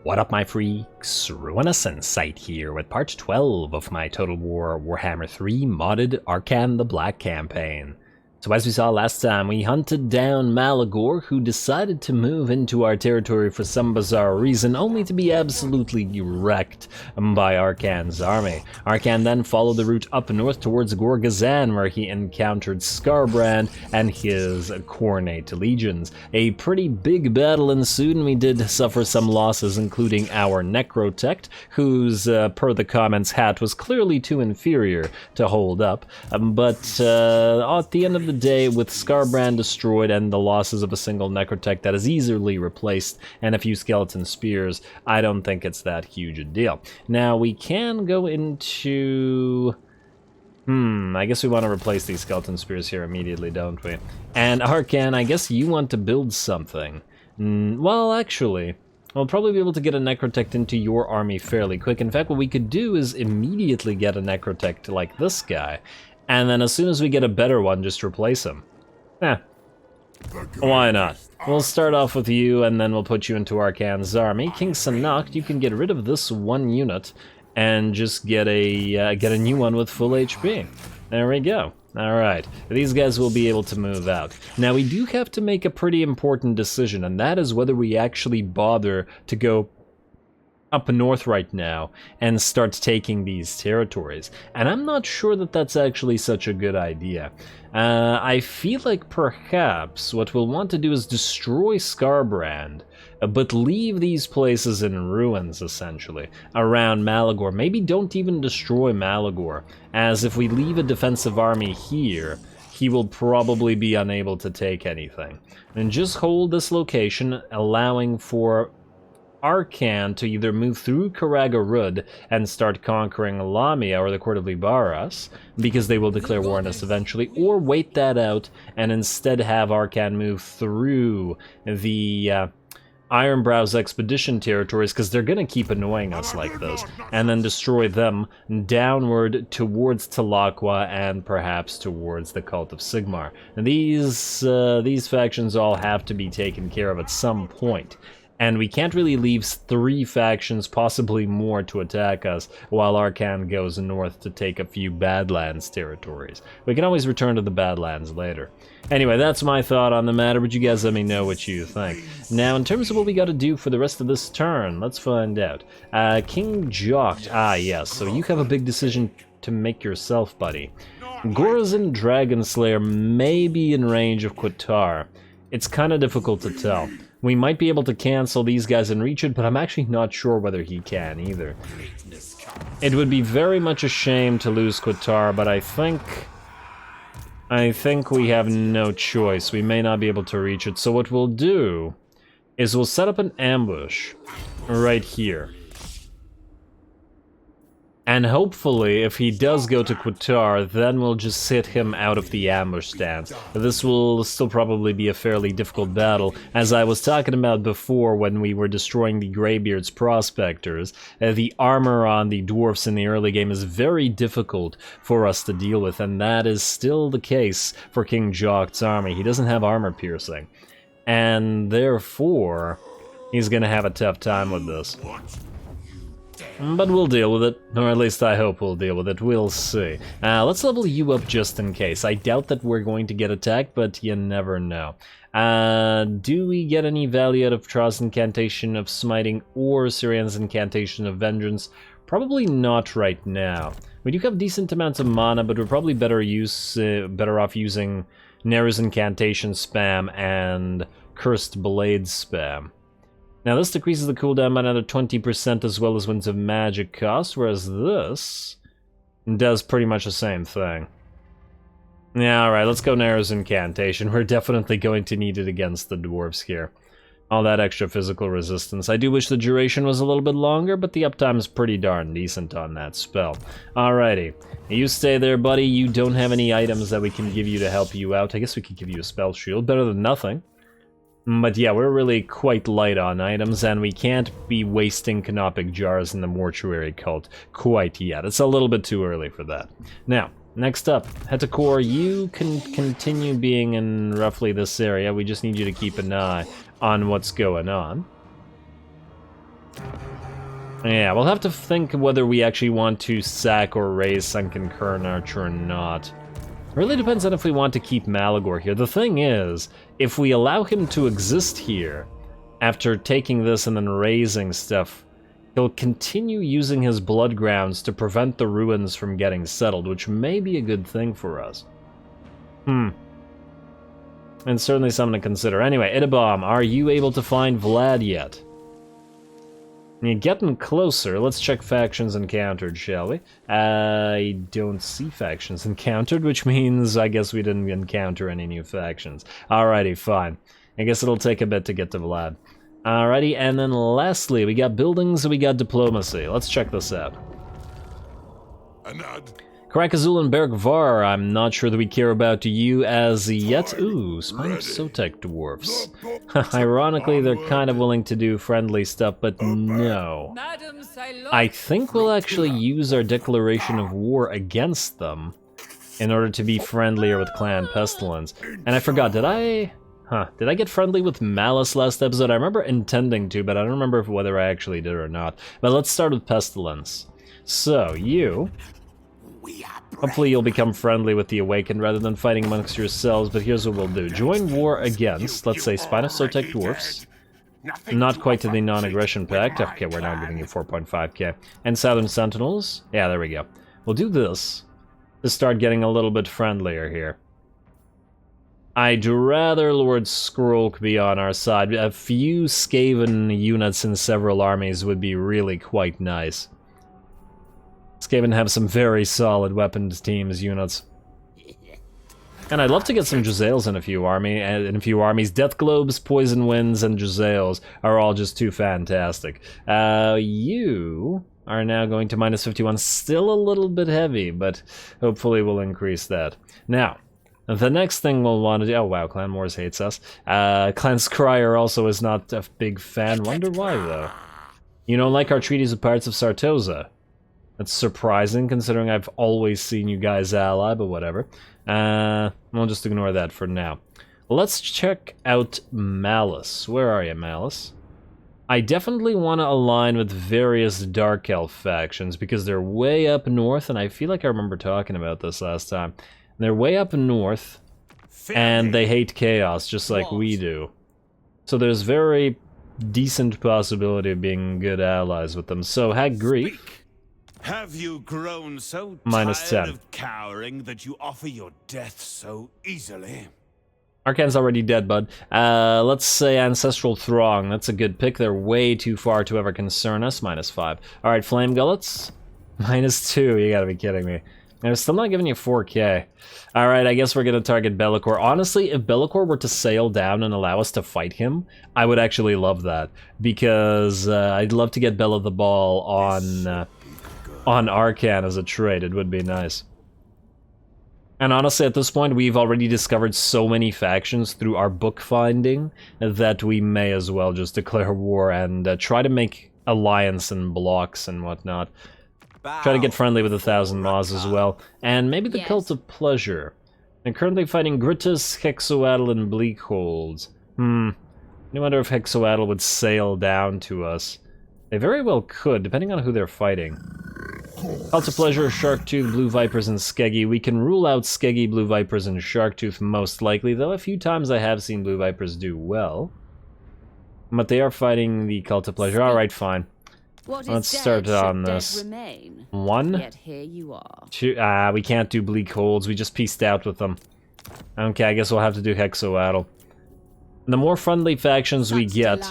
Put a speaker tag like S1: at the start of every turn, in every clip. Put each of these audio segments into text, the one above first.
S1: What up, my freaks? RuinousInsight here with part 12 of my Total Warhammer 3 modded Arkhan the Black campaign. So as we saw last time, we hunted down Malagor, who decided to move into our territory for some bizarre reason, only to be absolutely wrecked by Arkhan's army. Arkhan then followed the route up north towards Gorgazan, where he encountered Skarbrand and his Khornate legions. A pretty big battle ensued, and we did suffer some losses, including our Necrotect, whose, per the comments, hat was clearly too inferior to hold up. But at the end of the day, with Skarbrand destroyed and the losses of a single Necrotech that is easily replaced and a few skeleton spears, I don't think it's that huge a deal. Now we can go into... I guess we want to replace these skeleton spears here immediately, don't we? And Arkhan, I guess you want to build something. Well, actually, we'll probably be able to get a Necrotect into your army fairly quick. In fact, what we could do is immediately get a Necrotect like this guy. And then as soon as we get a better one, just replace him. Why not? We'll start off with you, and then we'll put you into Arkhan's army. King Sanakt, you can get rid of this one unit, and just get a new one with full HP. There we go. Alright, these guys will be able to move out. Now we do have to make a pretty important decision, and that is whether we actually bother to go up north right now and start taking these territories. And I'm not sure that that's actually such a good idea. I feel like perhaps what we'll want to do is destroy Skarbrand, but leave these places in ruins, essentially, around Malagor. Maybe don't even destroy Malagor, as if we leave a defensive army here, he will probably be unable to take anything. And just hold this location, allowing for Arkhan to either move through Karagarud and start conquering Lamia or the Court of Libaras, because they will declare war on us eventually, or wait that out and instead have Arkhan move through the Ironbrow's expedition territories, because they're going to keep annoying us like this, and then destroy them downward towards Talakwa and perhaps towards the Cult of Sigmar. And these factions all have to be taken care of at some point. And we can't really leave 3 factions, possibly more, to attack us while Arkhan goes north to take a few Badlands territories. We can always return to the Badlands later. Anyway, that's my thought on the matter, but you guys let me know what you think. Now, in terms of what we gotta do for the rest of this turn, let's find out. King Jocht, yes, so you have a big decision to make yourself, buddy. Gorazin Dragonslayer may be in range of Qatar. It's kinda difficult to tell. We might be able to cancel these guys and reach it, but I'm actually not sure whether he can either. It would be very much a shame to lose Qatar, but I think we have no choice. We may not be able to reach it. So what we'll do is we'll set up an ambush right here. And hopefully, if he does go to Qatar, then we'll just sit him out of the ambush stance. This will still probably be a fairly difficult battle. As I was talking about before when we were destroying the Greybeard's Prospectors, the armor on the dwarfs in the early game is very difficult for us to deal with, and that is still the case for King Jocht's army. He doesn't have armor piercing, and therefore, he's gonna have a tough time with this. But we'll deal with it, or at least I hope we'll deal with it, we'll see. Let's level you up just in case. I doubt that we're going to get attacked, but you never know. Do we get any value out of Tra's Incantation of Smiting or Syrian's Incantation of Vengeance? Probably not right now. We do have decent amounts of mana, but we're probably better off using Neru's Incantation spam and Cursed Blade spam. Now this decreases the cooldown by another 20% as well as Winds of Magic cost, whereas this does pretty much the same thing. Yeah, alright, let's go Neru's Incantation. We're definitely going to need it against the dwarves here. All that extra physical resistance. I do wish the duration was a little bit longer, but the uptime is pretty darn decent on that spell. Alrighty, you stay there, buddy. You don't have any items that we can give you to help you out. I guess we could give you a spell shield, better than nothing. But yeah, we're really quite light on items, and we can't be wasting canopic jars in the mortuary cult quite yet. It's a little bit too early for that. Now, next up, Hetakor, you can continue being in roughly this area. We just need you to keep an eye on what's going on. Yeah, we'll have to think whether we actually want to sack or raise Sunken Kernarch or not. Really depends on if we want to keep Malagor here. The thing is, if we allow him to exist here, after taking this and then raising stuff, he'll continue using his blood grounds to prevent the ruins from getting settled, which may be a good thing for us. And certainly something to consider. Anyway, Idabom, are you able to find Vlad yet? You're getting closer. Let's check factions encountered, shall we? I don't see factions encountered, which means I guess we didn't encounter any new factions. Alrighty, fine. I guess it'll take a bit to get to Vlad. Alrighty, and then lastly, we got buildings and we got diplomacy. Let's check this out. Karakazul and Bergvar, I'm not sure that we care about you as yet. Ooh, Spine Sotek dwarfs. Ironically, they're kind of willing to do friendly stuff, but no. I think we'll actually use our declaration of war against them in order to be friendlier with Clan Pestilence. And I forgot, did I get friendly with Malice last episode? I remember intending to, but I don't remember whether I actually did or not. But let's start with Pestilence. So, you... hopefully you'll become friendly with the Awakened rather than fighting amongst yourselves, but here's what we'll do. Join war against, let's say, Spine of Sotek Dwarfs. Not quite to the non-aggression pact. Okay, we're now giving you 4.5k. And Southern Sentinels. Yeah, there we go. We'll do this to start getting a little bit friendlier here. I'd rather Lord Skrulk be on our side. A few Skaven units in several armies would be really quite nice. Skaven have some very solid weapons teams units. And I'd love to get some Jezzails in a few armies. Death Globes, Poison Winds, and Jezzails are all just too fantastic. You are now going to minus 51. Still a little bit heavy, but hopefully we'll increase that. Now, the next thing we'll want to do... Oh wow, Clan Moors hates us. Clan Scryer also is not a big fan. Wonder why, though. You don't like our treaties with Pirates of Sartosa. That's surprising, considering I've always seen you guys ally, but whatever. We'll just ignore that for now. Let's check out Malice. Where are you, Malice? I definitely want to align with various Dark Elf factions, because they're way up north, and I feel like I remember talking about this last time. They're way up north, and they hate chaos, just like we do. So there's very decent possibility of being good allies with them. So, Hag Grief...
S2: Have you grown so
S1: minus
S2: tired
S1: 10.
S2: of cowering that you offer your death so easily?
S1: Arkhan's already dead, bud. Let's say Ancestral Throng. That's a good pick. They're way too far to ever concern us. Minus 5. Alright, Flame Gullets. Minus 2. You gotta be kidding me. They're still not giving you 4k. Alright, I guess we're gonna target Be'lakor. Honestly, if Be'lakor were to sail down and allow us to fight him, I would actually love that. Because I'd love to get Bella the Ball on Arkhan as a trade. It would be nice. And honestly, at this point, we've already discovered so many factions through our book finding that we may as well just declare war and try to make alliance and blocks and whatnot. Try to get friendly with 1,000 Maws as well. And maybe the Cult of Pleasure. They're currently fighting Grittus, Hexoatl, and Bleakhold. I wonder if Hexoatl would sail down to us. They very well could, depending on who they're fighting. Cult of Pleasure, Sharktooth, Blue Vipers, and Skeggy. We can rule out Skeggy, Blue Vipers, and Sharktooth most likely, though a few times I have seen Blue Vipers do well. But they are fighting the Cult of Pleasure. Alright, fine. Let's start on this. 1.
S3: Yet here you are.
S1: 2. We can't do Bleak Holds. We just pieced out with them. Okay, I guess we'll have to do Hexoatl. The more friendly factions we get,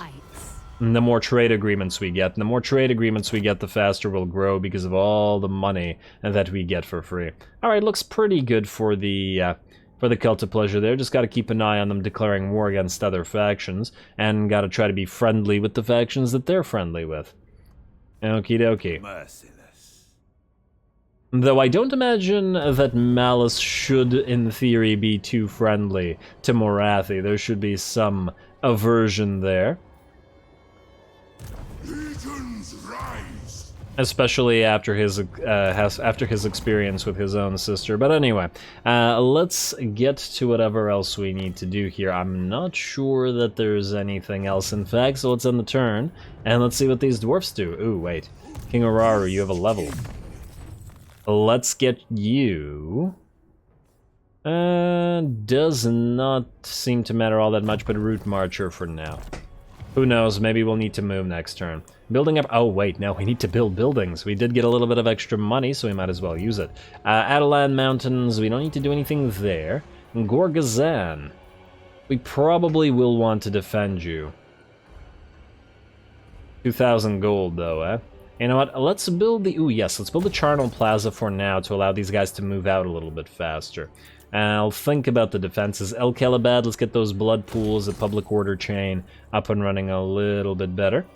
S1: the more trade agreements we get. And the more trade agreements we get, the faster we'll grow because of all the money that we get for free. Alright, looks pretty good for the Cult of Pleasure there. Just gotta keep an eye on them declaring war against other factions, and gotta try to be friendly with the factions that they're friendly with. Okie dokie.
S2: Merciless.
S1: Though I don't imagine that Malice should, in theory, be too friendly to Morathi. There should be some aversion there.
S4: Legions rise!
S1: Especially after his experience with his own sister. But anyway, let's get to whatever else we need to do here. I'm not sure that there's anything else, in fact, so let's end the turn, and let's see what these dwarfs do. Ooh, wait. King Araru, you have a level. Let's get you... does not seem to matter all that much, but Root Marcher for now. Who knows, maybe we'll need to move next turn. Building up... Oh, wait, no, we need to build buildings. We did get a little bit of extra money, so we might as well use it. Adelan Mountains, we don't need to do anything there. Gorgazan. We probably will want to defend you. 2,000 gold, though, eh? You know what, let's build the... Ooh, yes, let's build the Charnel Plaza for now to allow these guys to move out a little bit faster. I'll think about the defenses. El Kelebad, let's get those blood pools, the public order chain, up and running a little bit better.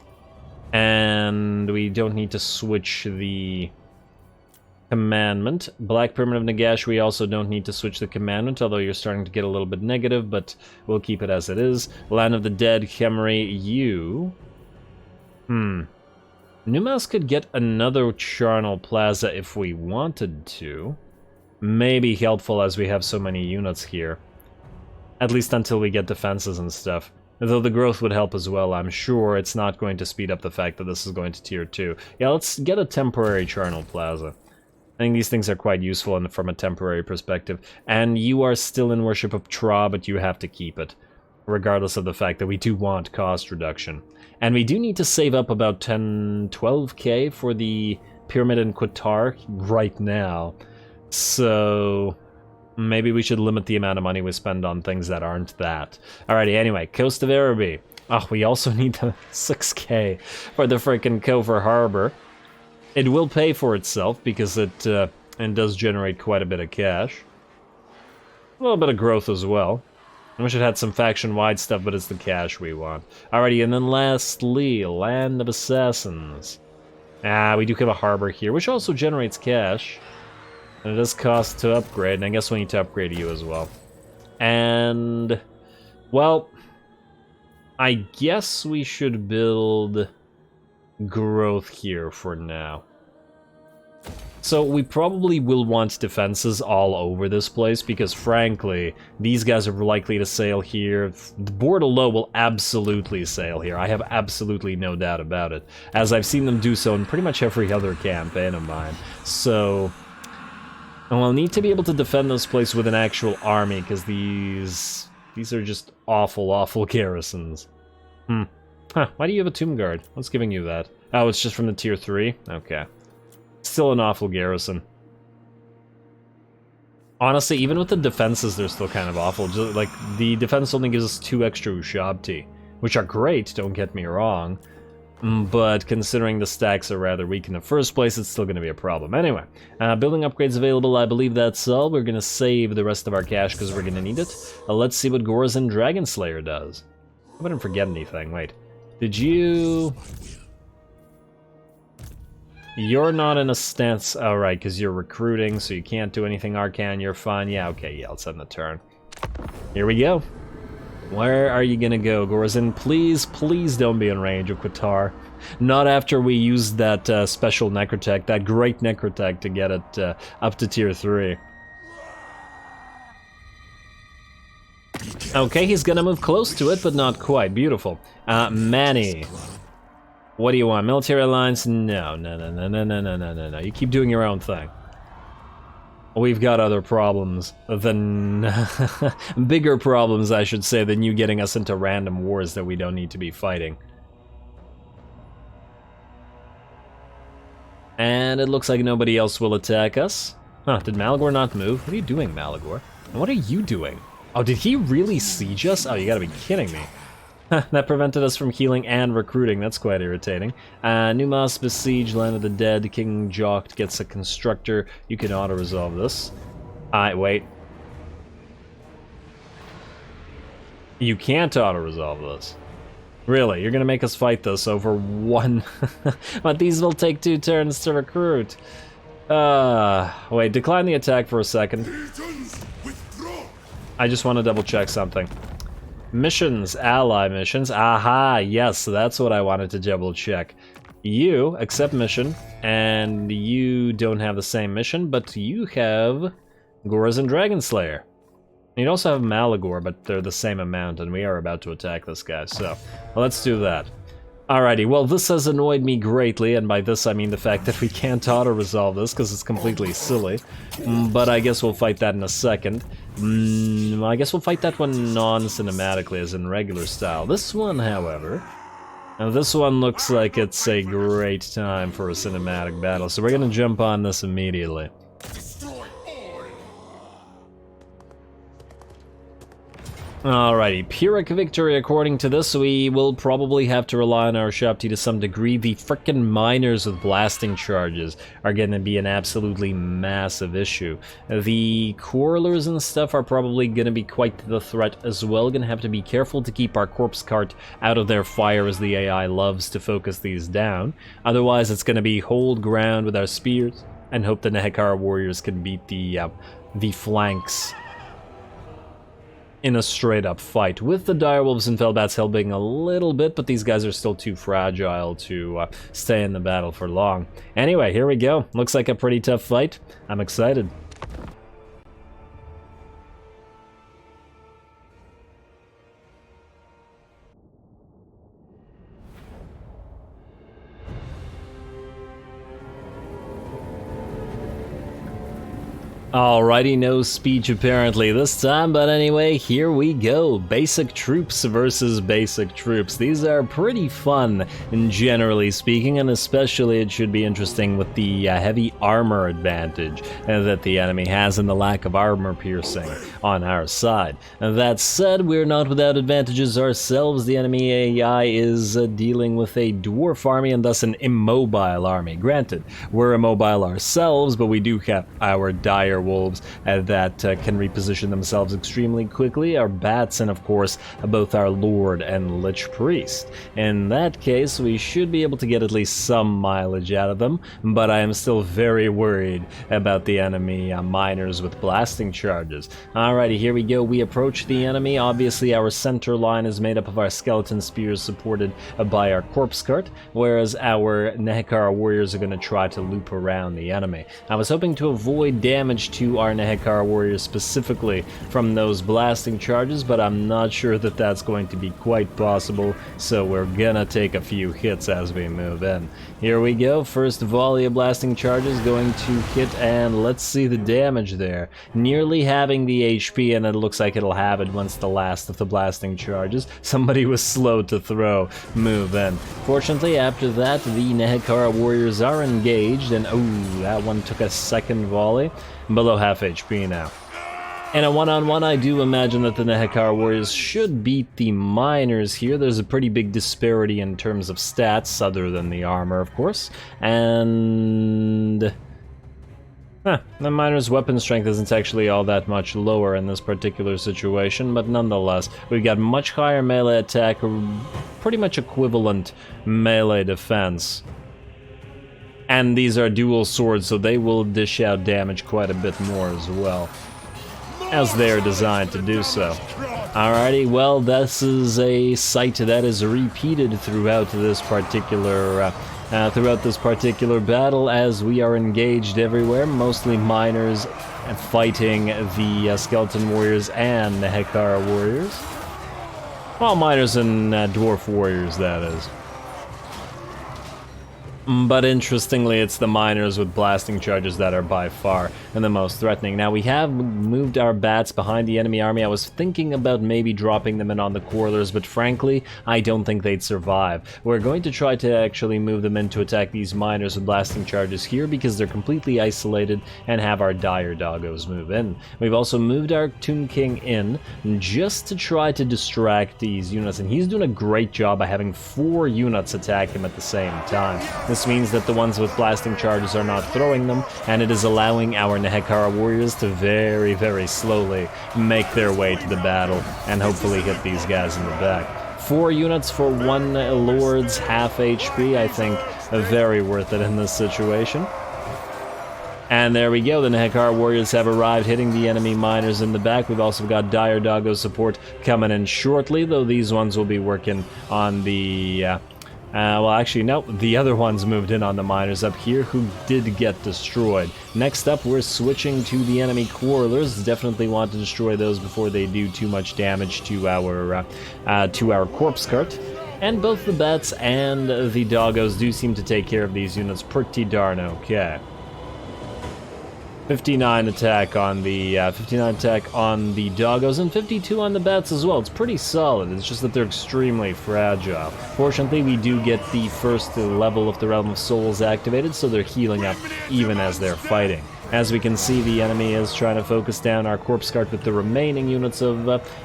S1: And we don't need to switch the commandment. Black Pyramid of Nagash, we also don't need to switch the commandment, although you're starting to get a little bit negative, but we'll keep it as it is. Land of the Dead, Khemri, you... Numas could get another Charnel Plaza if we wanted to. Maybe helpful as we have so many units here. At least until we get defenses and stuff. Though the growth would help as well, I'm sure it's not going to speed up the fact that this is going to tier 2. Yeah, let's get a temporary Charnel Plaza. I think these things are quite useful from a temporary perspective. And you are still in Worship of Tra, but you have to keep it. Regardless of the fact that we do want cost reduction. And we do need to save up about 12k for the Pyramid in Qatar right now. So maybe we should limit the amount of money we spend on things that aren't that. Alrighty, anyway, Coast of Araby. Oh, we also need the 6k for the frickin' Kofor Harbor. It will pay for itself because it does generate quite a bit of cash. A little bit of growth as well. I wish it had some faction-wide stuff, but it's the cash we want. Alrighty, and then lastly, Land of Assassins. We do have a harbor here, which also generates cash. And it does cost to upgrade, and I guess we need to upgrade you as well. And, well, I guess we should build growth here for now. So we probably will want defenses all over this place, because frankly, these guys are likely to sail here. The Bordelot will absolutely sail here. I have absolutely no doubt about it, as I've seen them do so in pretty much every other campaign of mine. So... and we'll need to be able to defend this place with an actual army, because these are just awful, awful garrisons. Huh, why do you have a Tomb Guard? What's giving you that? Oh, it's just from the tier 3? Okay. Still an awful garrison. Honestly, even with the defenses, they're still kind of awful. Just, like, the defense only gives us 2 extra Ushabti, which are great, don't get me wrong. But considering the stacks are rather weak in the first place, it's still going to be a problem. Anyway, building upgrades available, I believe that's all. We're going to save the rest of our cash because we're going to need it. Let's see what Gorazin Dragonslayer does. I hope I didn't forget anything. Wait, did you... You're not in a stance... Oh, right, because you're recruiting, so you can't do anything. Arkhan, you're fine. Yeah, okay, yeah, let's end the turn. Here we go. Where are you gonna go, Gorazin? Please, please don't be in range of Qatar. Not after we used that special Necrotech, that great Necrotech to get it up to tier 3. Okay, he's gonna move close to it, but not quite. Beautiful. Manny. What do you want? Military alliance? No. You keep doing your own thing. We've got other problems than... bigger problems, I should say, than you getting us into random wars that we don't need to be fighting. And it looks like nobody else will attack us. Huh, did Malagor not move? What are you doing, Malagor? And what are you doing? Oh, did he really siege us? Oh, you gotta be kidding me. That prevented us from healing and recruiting. That's quite irritating. Numas besiege, Land of the Dead. King Jocht gets a constructor. You can auto-resolve this. Wait. You can't auto-resolve this. Really? You're gonna make us fight this over one... But these will take 2 turns to recruit. Wait, decline the attack for a second. I just want to double-check something. Missions, ally missions. Aha, yes, that's what I wanted to double check. You accept mission, and you don't have the same mission, but you have Goras and Dragonslayer. You'd also have Malagor, but they're the same amount, and we are about to attack this guy, so let's do that. Alrighty, well this has annoyed me greatly, and by this I mean the fact that we can't auto-resolve this because it's completely silly. But I guess we'll fight that in a second. I guess we'll fight that one non-cinematically, as in regular style. This one, however, now this one looks like it's a great time for a cinematic battle, so we're gonna jump on this immediately. Alrighty, Pyrrhic victory. According to this, we will probably have to rely on our Shabti to some degree. The frickin' miners with blasting charges are gonna be an absolutely massive issue. The quarrelers and stuff are probably gonna be quite the threat as well. Gonna have to be careful to keep our corpse cart out of their fire, as the AI loves to focus these down. Otherwise, it's gonna be hold ground with our spears and hope the Nehekara warriors can beat the flanks in a straight-up fight, with the direwolves and fellbats helping a little bit, but these guys are still too fragile to stay in the battle for long. Anyway, here we go. Looks like a pretty tough fight. I'm excited. Alrighty, no speech apparently this time, but anyway, here we go. Basic troops versus basic troops. These are pretty fun, generally speaking, and especially it should be interesting with the heavy armor advantage that the enemy has and the lack of armor piercing on our side. That said, we're not without advantages ourselves. The enemy AI is dealing with a dwarf army and thus an immobile army. Granted, we're immobile ourselves, but we do have our dire wolves that can reposition themselves extremely quickly, our bats, and of course both our lord and lich priest. In that case, we should be able to get at least some mileage out of them, but I am still very worried about the enemy miners with blasting charges. Alrighty, here we go. We approach the enemy. Obviously our center line is made up of our skeleton spears supported by our corpse cart, whereas our Nehekara warriors are going to try to loop around the enemy. I was hoping to avoid damage to our Nehekara warriors specifically from those blasting charges, but I'm not sure that that's going to be quite possible, so we're gonna take a few hits as we move in. Here we go, first volley of blasting charges going to hit, and let's see the damage there. Nearly having the HP, and it looks like it'll have it once the last of the blasting charges. Somebody was slow to throw, move in. Fortunately, after that, the Nehekara warriors are engaged, and oh, that one took a second volley. Below half HP now. In a one-on-one, I do imagine that the Nehekara warriors should beat the miners here. There's a pretty big disparity in terms of stats, other than the armor, of course. And the miner's weapon strength isn't actually all that much lower in this particular situation, but nonetheless, we've got much higher melee attack, pretty much equivalent melee defense. And these are dual swords, so they will dish out damage quite a bit more as well, as they're designed to do so. Alrighty, well, this is a sight that is repeated throughout this particular battle, as we are engaged everywhere, mostly miners fighting the skeleton warriors and Nehekara warriors. Well, miners and dwarf warriors, that is. But interestingly, it's the miners with blasting charges that are by far the most threatening. Now, we have moved our bats behind the enemy army. I was thinking about maybe dropping them in on the quarrelers, but frankly, I don't think they'd survive. We're going to try to actually move them in to attack these miners with blasting charges here, because they're completely isolated, and have our dire doggos move in. We've also moved our Tomb King in just to try to distract these units, and he's doing a great job by having 4 units attack him at the same time. This means that the ones with blasting charges are not throwing them, and it is allowing our Nehekara warriors to very, very slowly make their way to the battle and hopefully hit these guys in the back. 4 units for 1 lord's half HP, I think very worth it in this situation. And there we go, the Nehekara warriors have arrived, hitting the enemy miners in the back. We've also got dire doggo support coming in shortly, though these ones will be working on the Well, actually, no, the other ones moved in on the miners up here who did get destroyed. Next up, we're switching to the enemy quarrelers. Definitely want to destroy those before they do too much damage to our corpse cart. And both the bats and the doggos do seem to take care of these units pretty darn okay. 59 attack on the doggos and 52 on the bats as well. It's pretty solid. It's just that they're extremely fragile. Fortunately, we do get the first level of the Realm of Souls activated, so they're healing up even as they're fighting. As we can see, the enemy is trying to focus down our corpse cart with the remaining units of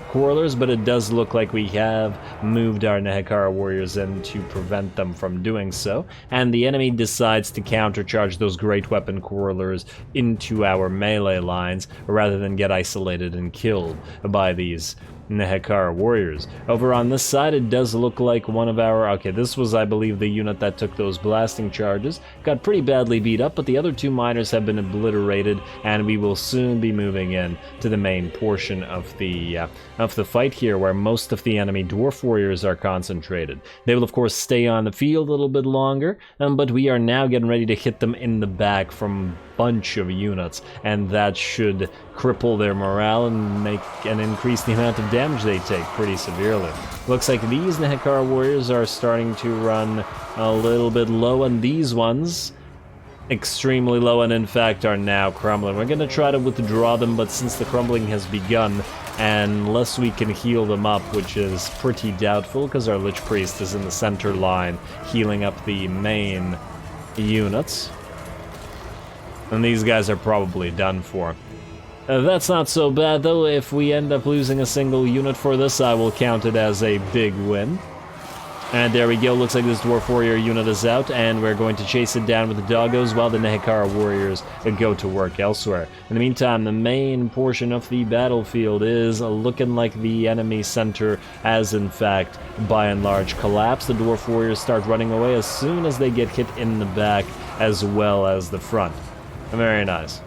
S1: quarrelers, but it does look like we have moved our Nehekara warriors in to prevent them from doing so, and the enemy decides to countercharge those great weapon quarrelers into our melee lines rather than get isolated and killed by these Nehekara warriors. Over on this side, it does look like one of our... Okay, this was, I believe, the unit that took those blasting charges. Got pretty badly beat up, but the other two miners have been obliterated, and we will soon be moving in to the main portion of the fight here, where most of the enemy dwarf warriors are concentrated. They will, of course, stay on the field a little bit longer, but we are now getting ready to hit them in the back from bunch of units, and that should cripple their morale and increase the amount of damage they take pretty severely. Looks like these Nehekara warriors are starting to run a little bit low, and these ones extremely low, and in fact are now crumbling. We're going to try to withdraw them, but since the crumbling has begun, unless we can heal them up, which is pretty doubtful because our Lich Priest is in the center line healing up the main units. And these guys are probably done for. That's not so bad, though. If we end up losing a single unit for this, I will count it as a big win. And there we go. Looks like this Dwarf Warrior unit is out, and we're going to chase it down with the doggos while the Nehekara warriors go to work elsewhere. In the meantime, the main portion of the battlefield is looking like the enemy center has, in fact, by and large collapsed. The Dwarf Warriors start running away as soon as they get hit in the back as well as the front. Very nice.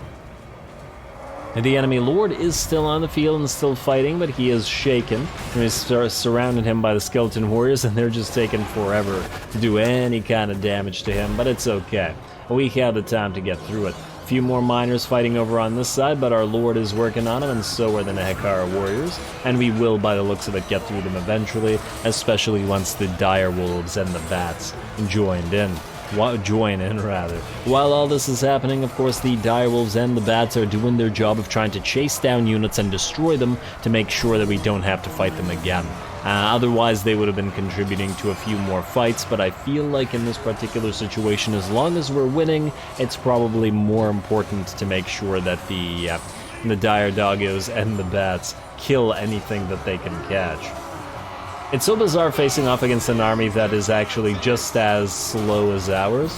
S1: The enemy lord is still on the field and still fighting, but he is shaken. We surrounded him by the skeleton warriors, and they're just taking forever to do any kind of damage to him, but it's okay. We have the time to get through it. A few more miners fighting over on this side, but our lord is working on him, and so are the Nehekara warriors, and we will, by the looks of it, get through them eventually, especially once the dire wolves and the bats join in. While all this is happening, of course, the direwolves and the bats are doing their job of trying to chase down units and destroy them to make sure that we don't have to fight them again. Otherwise, they would have been contributing to a few more fights, but I feel like in this particular situation, as long as we're winning, it's probably more important to make sure that the dire doggos and the bats kill anything that they can catch. It's so bizarre facing off against an army that is actually just as slow as ours.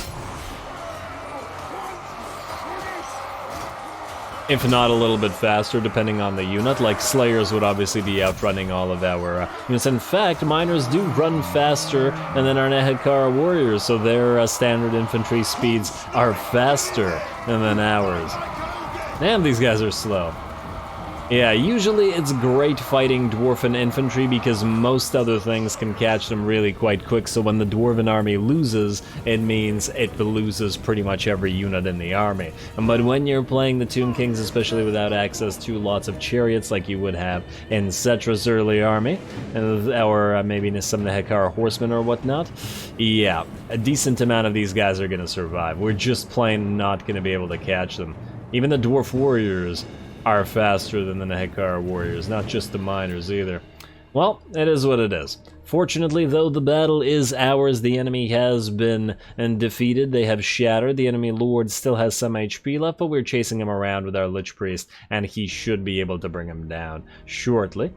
S1: If not a little bit faster, depending on the unit. Like, Slayers would obviously be outrunning all of our units. In fact, Miners do run faster than our Nehekara warriors, so their standard infantry speeds are faster than ours. Damn, these guys are slow. Yeah, usually it's great fighting Dwarven infantry because most other things can catch them really quite quick, so when the Dwarven army loses, it means it loses pretty much every unit in the army. But when you're playing the Tomb Kings, especially without access to lots of chariots like you would have in Cetra's early army, or maybe some Nehekara horsemen or whatnot, yeah, a decent amount of these guys are going to survive. We're just plain not going to be able to catch them. Even the Dwarf Warriors are faster than the Nehekara warriors, not just the miners either. Well, it is what it is. Fortunately, though, the battle is ours. The enemy has been defeated. They have shattered. The enemy lord still has some HP left, but we're chasing him around with our Lich Priest, and he should be able to bring him down shortly.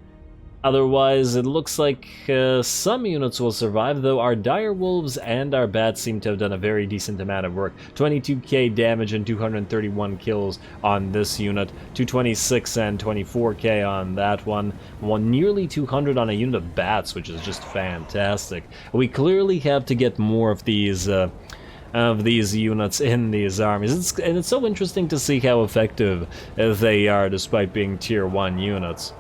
S1: Otherwise, it looks like some units will survive, though our dire wolves and our bats seem to have done a very decent amount of work. 22k damage and 231 kills on this unit, 226 and 24k on that one, nearly 200 on a unit of bats, which is just fantastic. We clearly have to get more of these units in these armies, and it's so interesting to see how effective they are despite being tier 1 units.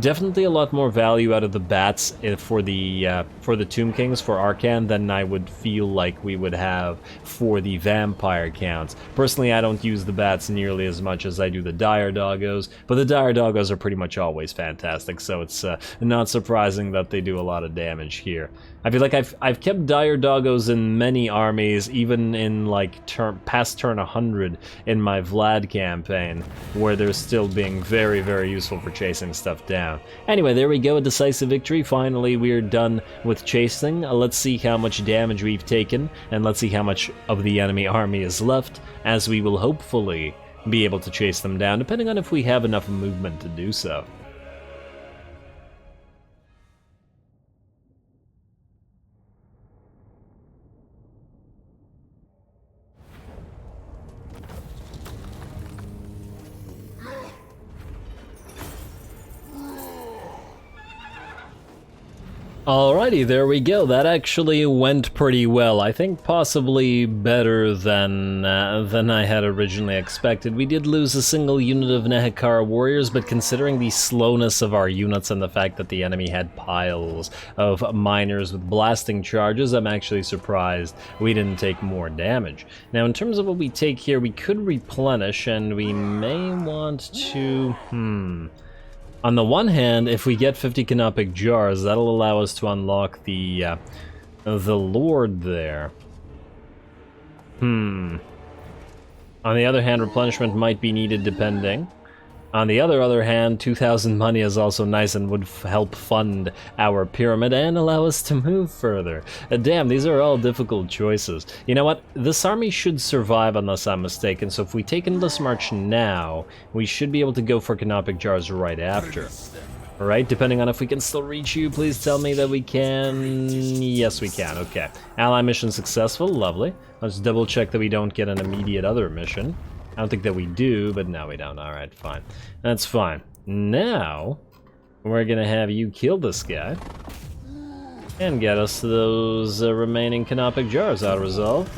S1: Definitely a lot more value out of the bats for the Tomb Kings for Arkhan than I would feel like we would have for the vampire counts. Personally, I don't use the bats nearly as much as I do the dire doggos, but the dire doggos are pretty much always fantastic, so it's not surprising that they do a lot of damage here. I feel like I've kept dire doggos in many armies, even in like past turn 100 in my Vlad campaign, where they're still being very, very useful for chasing stuff down. Anyway, there we go, a decisive victory. Finally, we're done with chasing. Let's see how much damage we've taken, and let's see how much of the enemy army is left, as we will hopefully be able to chase them down, depending on if we have enough movement to do so. Alrighty, there we go. That actually went pretty well. I think possibly better than I had originally expected. We did lose a single unit of Nehekara warriors, but considering the slowness of our units and the fact that the enemy had piles of miners with blasting charges, I'm actually surprised we didn't take more damage. Now, in terms of what we take here, we could replenish, and we may want to... On the one hand, if we get 50 canopic jars, that'll allow us to unlock the Lord there. On the other hand, replenishment might be needed depending. On the other hand, 2,000 money is also nice and would help fund our pyramid and allow us to move further. Damn, these are all difficult choices. You know what? This army should survive unless I'm mistaken, so if we take Endless March now, we should be able to go for canopic jars right after. Alright, depending on if we can still reach you, please tell me that we can... Yes, we can, okay. Ally mission successful, lovely. Let's double check that we don't get an immediate other mission. I don't think that we do, but no, we don't. Alright, fine. That's fine. Now, we're gonna have you kill this guy. And get us those remaining canopic jars out of resolve.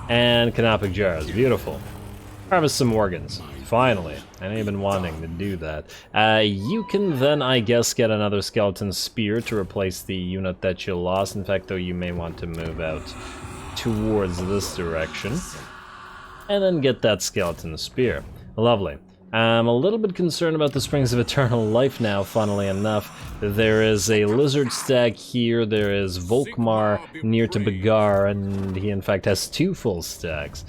S1: And canopic jars, beautiful. Harvest some organs. Finally. I know you've been wanting to do that. You can then, I guess, get another skeleton spear to replace the unit that you lost. In fact, though, you may want to move out towards this direction. And then get that skeleton spear. Lovely. I'm a little bit concerned about the Springs of Eternal Life now, funnily enough. There is a lizard stag here, there is Volkmar near to Bagar, and he in fact has 2 full stacks.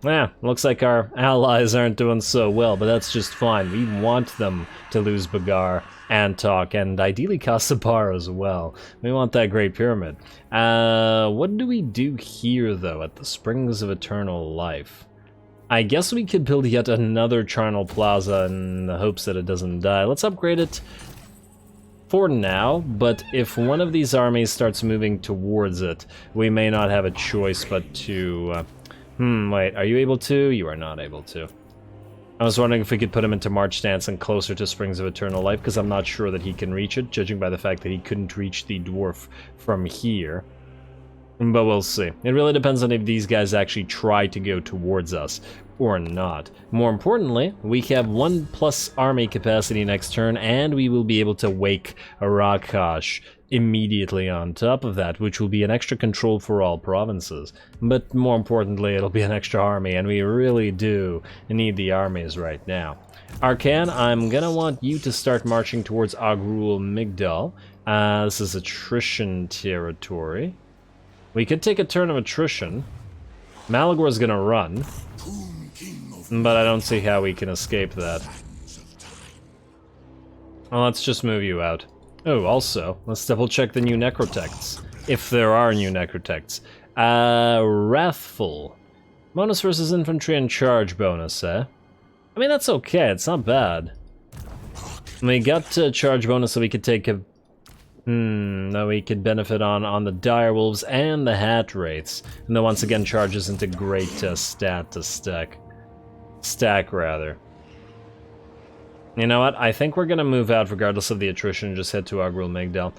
S1: Yeah, looks like our allies aren't doing so well, but that's just fine. We want them to lose Bagar, Antok, and ideally Kasabar as well. We want that Great Pyramid. What do we do here, though, at the Springs of Eternal Life? I guess we could build yet another Charnel Plaza in the hopes that it doesn't die. Let's upgrade it for now, but if one of these armies starts moving towards it, we may not have a choice but to... wait, are you able to? You are not able to. I was wondering if we could put him into March Stance and closer to Springs of Eternal Life, because I'm not sure that he can reach it, judging by the fact that he couldn't reach the dwarf from here. But we'll see. It really depends on if these guys actually try to go towards us or not. More importantly, we have 1+ army capacity next turn, and we will be able to wake Arakash immediately on top of that, which will be an extra control for all provinces. But more importantly, it'll be an extra army, and we really do need the armies right now. Arkhan, I'm gonna want you to start marching towards Agrul Migdal. This is attrition territory. We could take a turn of attrition. Malagor's gonna run, but I don't see how we can escape that. Well, let's just move you out. Oh, also, let's double check the new Necrotects, if there are new Necrotects. Wrathful. Bonus versus infantry and charge bonus, eh? I mean, that's okay, it's not bad. We got charge bonus so we could take a... no, we could benefit on the Direwolves and the Hat Wraiths. And then once again charges into great stat to stack. Stack, rather. You know what? I think we're gonna move out regardless of the attrition and just head to Agrul Migdal.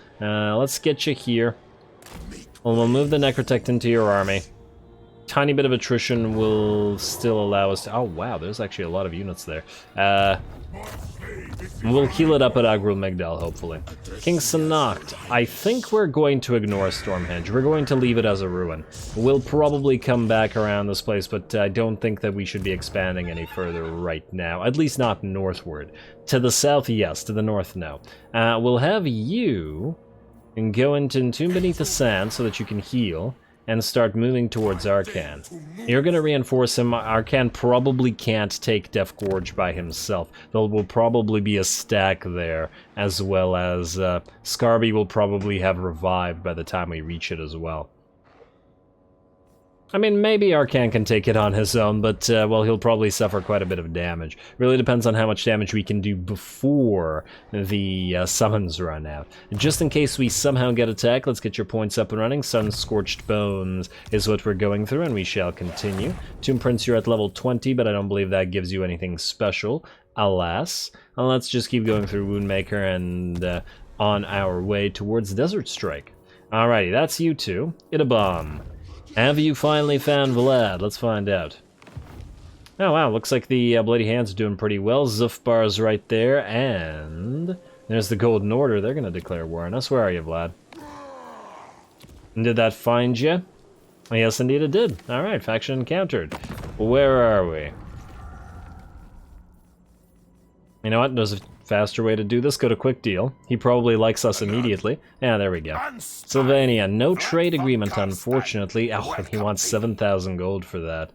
S1: Let's get you here. We'll move the Necrotect into your army. Tiny bit of attrition will still allow us to... Oh, wow, there's actually a lot of units there. We'll heal it up at Agrul Migdal, hopefully. King Connacht, I think we're going to ignore Stormhenge. We're going to leave it as a ruin. We'll probably come back around this place, but I don't think that we should be expanding any further right now. At least not northward. To the south, yes. To the north, no. We'll have you go into Entomb Beneath the Sand so that you can heal and start moving towards Arkhan. You're gonna reinforce him. Arkhan probably can't take Death Gorge by himself. There will probably be a stack there, as well as Scarby will probably have revived by the time we reach it as well. I mean, maybe Arkhan can take it on his own, but, well, he'll probably suffer quite a bit of damage. Really depends on how much damage we can do before the summons run out. Just in case we somehow get attacked, let's get your points up and running. Sun-Scorched Bones is what we're going through, and we shall continue. Tomb Prince, you're at level 20, but I don't believe that gives you anything special, alas. Well, let's just keep going through Woundmaker and on our way towards Desert Strike. Alrighty, that's you two. Itabam. Have you finally found Vlad? Let's find out. Oh wow, looks like the Bloody Hands are doing pretty well. Zufbar's right there, and there's the Golden Order. They're gonna declare war on us. Where are you, Vlad? And did that find you? Oh, yes, indeed it did. Alright, faction encountered. Where are we? You know what? There's a faster way to do this. Go to Quick Deal. He probably likes us immediately. Yeah, there we go. Sylvania, no trade agreement, unfortunately. Oh, and he wants 7,000 gold for that.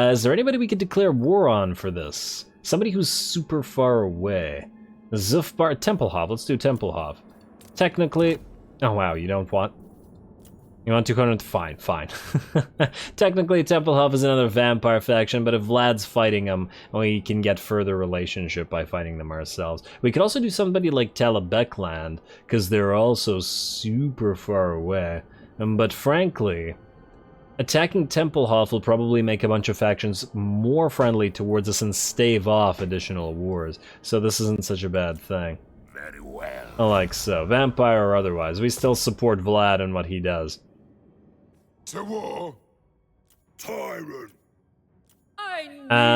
S1: Is there anybody we could declare war on for this? Somebody who's super far away. Zufbar, Templehof. Let's do Templehof. Technically... Oh, wow, you don't want... You want 200? Fine, fine. Technically, Templehof is another vampire faction, but if Vlad's fighting them, we can get further relationship by fighting them ourselves. We could also do somebody like Talabekland, because they're also super far away. But frankly, attacking Templehof will probably make a bunch of factions more friendly towards us and stave off additional wars. So this isn't such a bad thing.
S2: Very well.
S1: Like so. Vampire or otherwise, we still support Vlad and what he does.
S2: To war. Tyrant.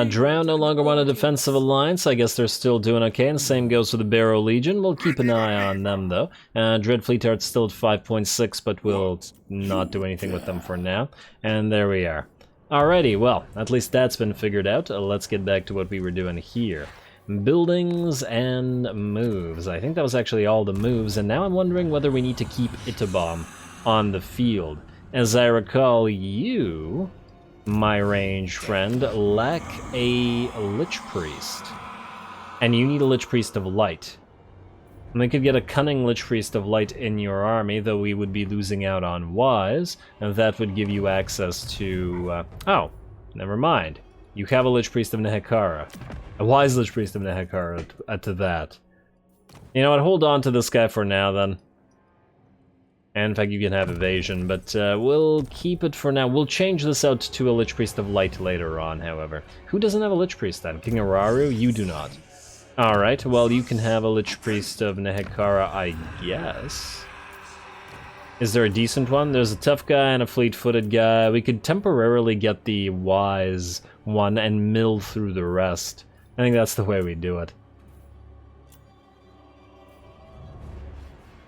S1: Drow no longer want a defensive alliance. I guess they're still doing okay, and same goes for the Barrow Legion. We'll keep an eye on them, though. Dreadfleet Art's still at 5.6, but we'll not do anything with them for now. And there we are. Alrighty, well, at least that's been figured out. Let's get back to what we were doing here. Buildings and moves. I think that was actually all the moves, and now I'm wondering whether we need to keep Itabam on the field. As I recall, you, my range friend, lack a Lich Priest. And you need a Lich Priest of Light. And we could get a Cunning Lich Priest of Light in your army, though we would be losing out on Wise, and that would give you access to... oh, never mind. You have a Lich Priest of Nehekara. A Wise Lich Priest of Nehekara to that. You know what, hold on to this guy for now, then. And in fact, you can have evasion, but we'll keep it for now. We'll change this out to a Lich Priest of Light later on, however. Who doesn't have a Lich Priest then? King Araru? You do not. Alright, well, you can have a Lich Priest of Nehekara, I guess. Is there a decent one? There's a tough guy and a fleet-footed guy. We could temporarily get the wise one and mill through the rest. I think that's the way we do it.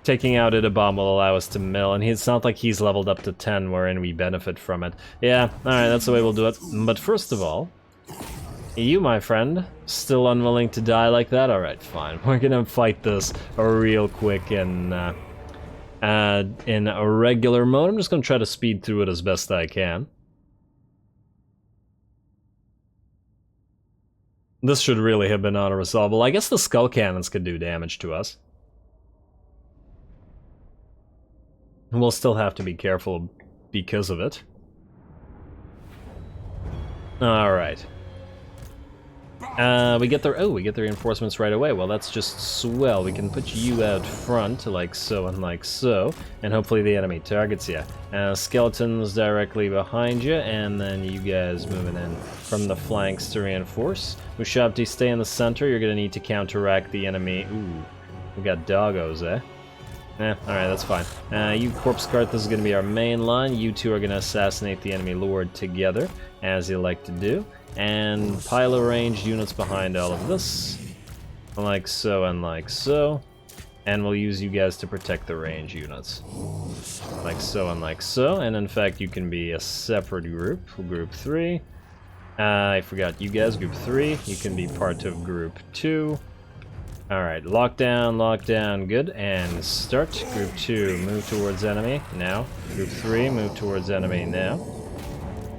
S1: Taking out Itabam will allow us to mill, and it's not like he's leveled up to 10 wherein we benefit from it. Yeah, alright, that's the way we'll do it. But first of all, you, my friend, still unwilling to die like that? Alright, fine. We're gonna fight this real quick in a regular mode. I'm just gonna try to speed through it as best I can. This should really have been auto-resolvable. I guess the skull cannons could do damage to us. We'll still have to be careful because of it. Alright. We get the reinforcements right away. Well, that's just swell. We can put you out front, like so and like so, and hopefully the enemy targets you. Skeletons directly behind you, and then you guys moving in from the flanks to reinforce. Ushabti, stay in the center. You're gonna need to counteract the enemy. Ooh, we got doggos, eh? Alright, that's fine. You corpse cart, this is going to be our main line. You two are going to assassinate the enemy lord together, as you like to do. And pile of ranged units behind all of this. Like so and like so. And we'll use you guys to protect the range units. Like so and like so. And in fact, you can be a separate group. Group 3. I forgot you guys, group 3. You can be part of group 2. Alright, lockdown, good. And start. Group 2, move towards enemy now. Group 3, move towards enemy now.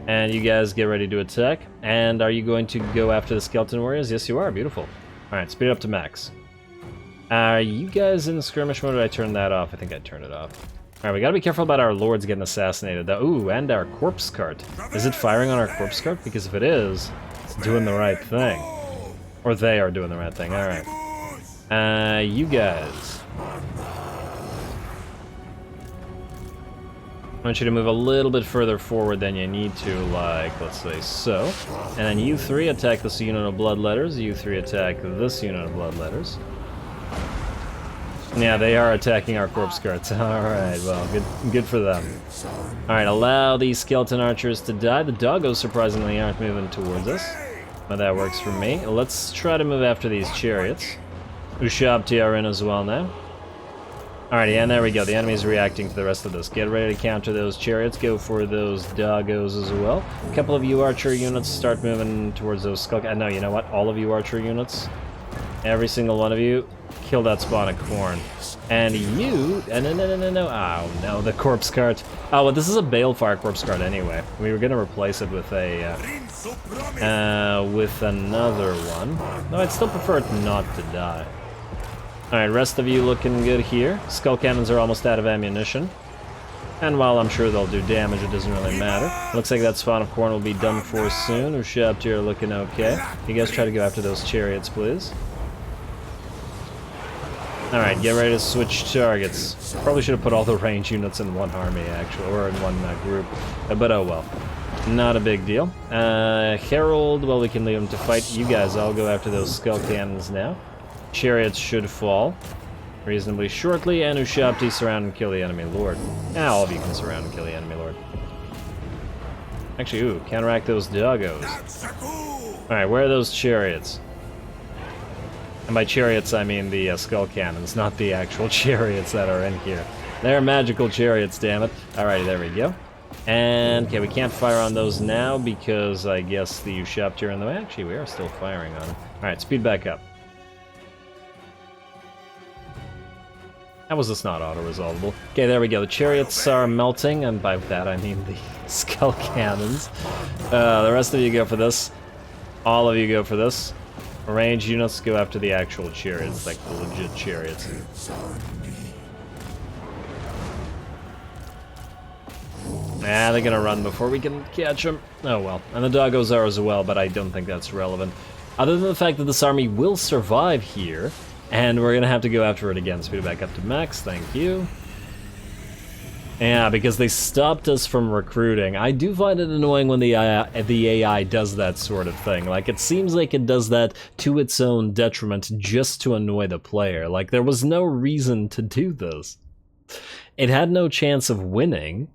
S1: And you guys get ready to attack. And are you going to go after the skeleton warriors? Yes, you are. Beautiful. Alright, speed up to max. Are you guys in skirmish mode? Or did I turn that off? I think I turned it off. Alright, we gotta be careful about our lords getting assassinated. Ooh, and our corpse cart. Is it firing on our corpse cart? Because if it is, it's doing the right thing. Or they are doing the right thing. Alright. You guys. I want you to move a little bit further forward than you need to, like, let's say so. And then you three attack this unit of bloodletters. You three attack this unit of bloodletters. Yeah, they are attacking our corpse carts. Alright, well, good for them. Alright, allow these skeleton archers to die. The doggos, surprisingly, aren't moving towards us. But that works for me. Let's try to move after these chariots. Ushabti are in as well now. Alrighty, and there we go. The enemy's reacting to the rest of this. Get ready to counter those chariots. Go for those doggos as well. A couple of you archer units start moving towards those skull... no, you know what? All of you archer units. Every single one of you. Kill that spawn of corn. And you... no. Oh, no, the corpse cart. Oh, well, this is a balefire corpse cart anyway. We were going to replace it with a... with another one. No, I'd still prefer it not to die. Alright, rest of you looking good here. Skull cannons are almost out of ammunition. And while I'm sure they'll do damage, it doesn't really matter. Looks like that spawn of corn will be done for soon. Ushabti are looking okay. You guys try to go after those chariots, please. Alright, get ready to switch targets. Probably should have put all the range units in one army, actually, or in one group. But oh well. Not a big deal. Herald, well, we can leave him to fight. You guys all go after those skull cannons now. Chariots should fall reasonably shortly, and Ushabti surround and kill the enemy lord. All of you can surround and kill the enemy lord. Actually, ooh, counteract those doggos. Alright, where are those chariots? And by chariots, I mean the skull cannons, not the actual chariots that are in here. They're magical chariots, damn it. Alrighty, there we go. And, okay, we can't fire on those now because I guess the Ushabti are in the way. Actually, we are still firing on them. Alright, speed back up. How was this not auto-resolvable? Okay, there we go. The chariots are melting, and by that I mean the skull cannons. The rest of you go for this. All of you go for this. Range units go after the actual chariots, like the legit chariots. Nah, they're gonna run before we can catch them. Oh well. And the doggos are as well, but I don't think that's relevant. Other than the fact that this army will survive here, and we're gonna have to go after it again. Speed it back up to max, thank you. Yeah, because they stopped us from recruiting. I do find it annoying when the AI does that sort of thing. Like, it seems like it does that to its own detriment just to annoy the player. Like, there was no reason to do this. It had no chance of winning,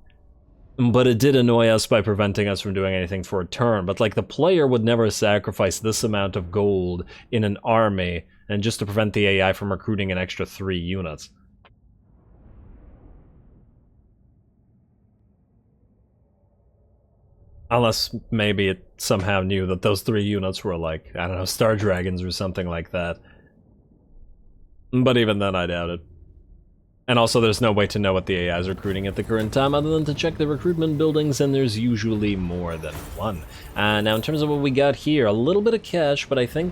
S1: but it did annoy us by preventing us from doing anything for a turn. But, like, the player would never sacrifice this amount of gold in an army and just to prevent the AI from recruiting an extra 3 units. Unless maybe it somehow knew that those 3 units were like, I don't know, Star Dragons or something like that. But even then, I doubt it. And also, there's no way to know what the AI is recruiting at the current time other than to check the recruitment buildings, and there's usually more than one. Now, in terms of what we got here, a little bit of cash, but I think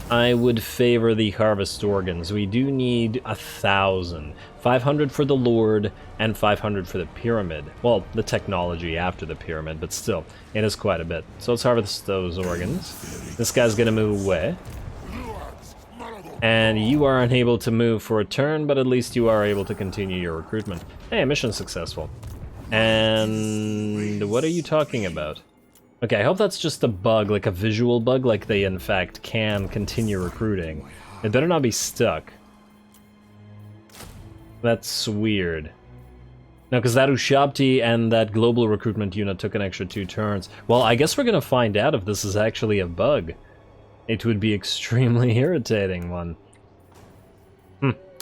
S1: I would favor the harvest organs. We do need 1,000. 500 for the Lord, and 500 for the pyramid. Well, the technology after the pyramid, but still, it is quite a bit. So let's harvest those organs. This guy's gonna move away. And you are unable to move for a turn, but at least you are able to continue your recruitment. Hey, mission successful. And what are you talking about? Okay, I hope that's just a bug, like a visual bug, like they in fact can continue recruiting. It better not be stuck. That's weird. No, because that Ushabti and that global recruitment unit took an extra 2 turns. Well, I guess we're gonna find out if this is actually a bug. It would be extremely irritating one.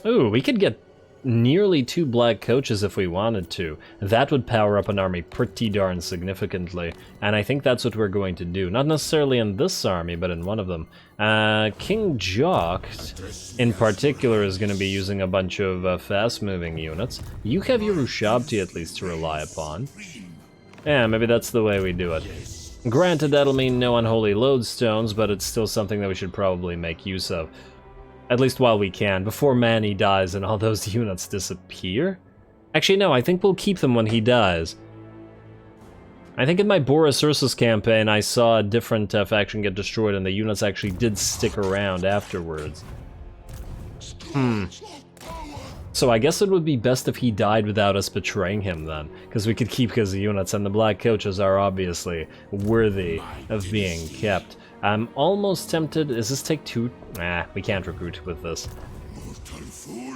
S1: Ooh, we could get nearly 2 black coaches if we wanted to. That would power up an army pretty darn significantly, and I think that's what we're going to do. Not necessarily in this army, but in one of them. King Jock, in particular, is going to be using a bunch of fast-moving units. You have your Ushabti at least to rely upon. Yeah, maybe that's the way we do it. Granted, that'll mean no unholy lodestones, but it's still something that we should probably make use of. At least while we can, before Manny dies and all those units disappear? Actually, no, I think we'll keep them when he dies. I think in my Boris Ursus campaign, I saw a different faction get destroyed and the units actually did stick around afterwards. So I guess it would be best if he died without us betraying him then, because we could keep his units, and the black coaches are obviously worthy of being kept. I'm almost tempted. Does this take 2? Nah, we can't recruit with this.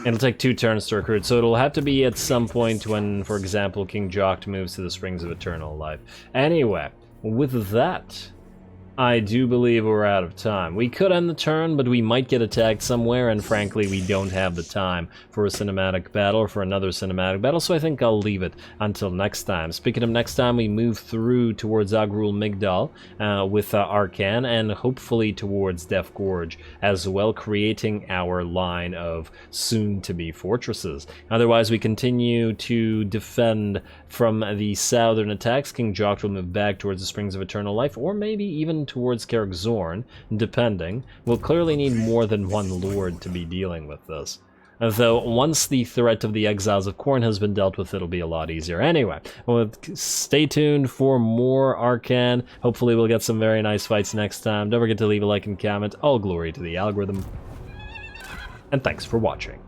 S1: It'll take 2 turns to recruit, so it'll have to be at some point when, for example, King Jock moves to the Springs of Eternal Life. Anyway, with that, I do believe we're out of time. We could end the turn, but we might get attacked somewhere, and frankly, we don't have the time for a cinematic battle or for another cinematic battle, so I think I'll leave it until next time. Speaking of next time, we move through towards Agrul Migdal with Arkhan, and hopefully towards Death Gorge as well, creating our line of soon-to-be fortresses. Otherwise, we continue to defend from the southern attacks. King Jock will move back towards the Springs of Eternal Life, or maybe even towards Karak Zorn, depending. We'll clearly need more than one lord to be dealing with this. Though, once the threat of the Exiles of Khorne has been dealt with, it'll be a lot easier. Anyway, well, stay tuned for more Arkhan. Hopefully we'll get some very nice fights next time. Don't forget to leave a like and comment. All glory to the algorithm. And thanks for watching.